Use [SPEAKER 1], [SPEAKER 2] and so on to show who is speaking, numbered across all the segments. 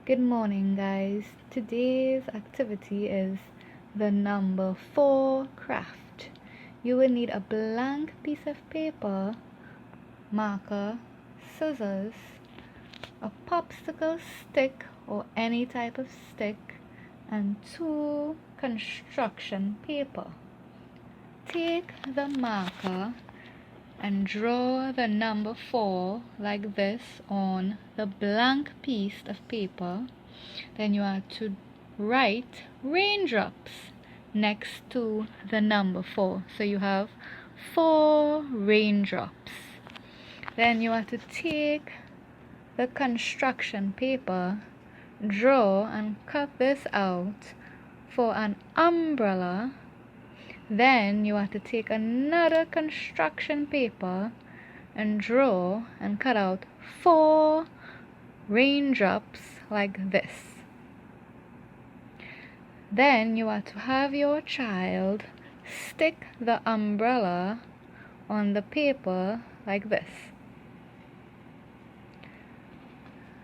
[SPEAKER 1] Good morning, guys. Today's activity is the number 4 craft. You will need a blank piece of paper, marker, scissors, a popsicle stick or any type of stick, and 2 construction paper. Take the marker and draw the number 4 like this on the blank piece of paper. Then you are to write raindrops next to the number 4. So you have 4 raindrops. Then you are to take the construction paper, draw and cut this out for an umbrella. Then you have to take another construction paper and draw and cut out 4 raindrops like this. Then you are to have your child stick the umbrella on the paper like this.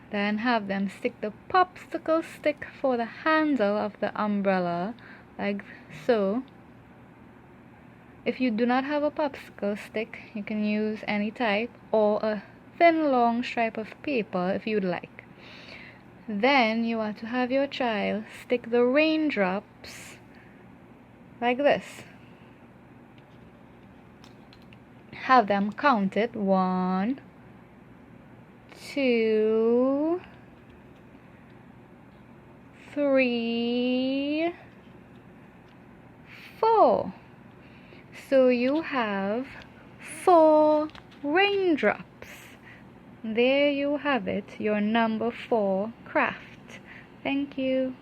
[SPEAKER 1] Then have them stick the popsicle stick for the handle of the umbrella like so. If you do not have a popsicle stick, you can use any type or a thin long stripe of paper if you'd like. Then you are to have your child stick the raindrops like this. Have them count it 1, 2, 3, 4. So you have 4 raindrops. There you have it, your number 4 craft. Thank you.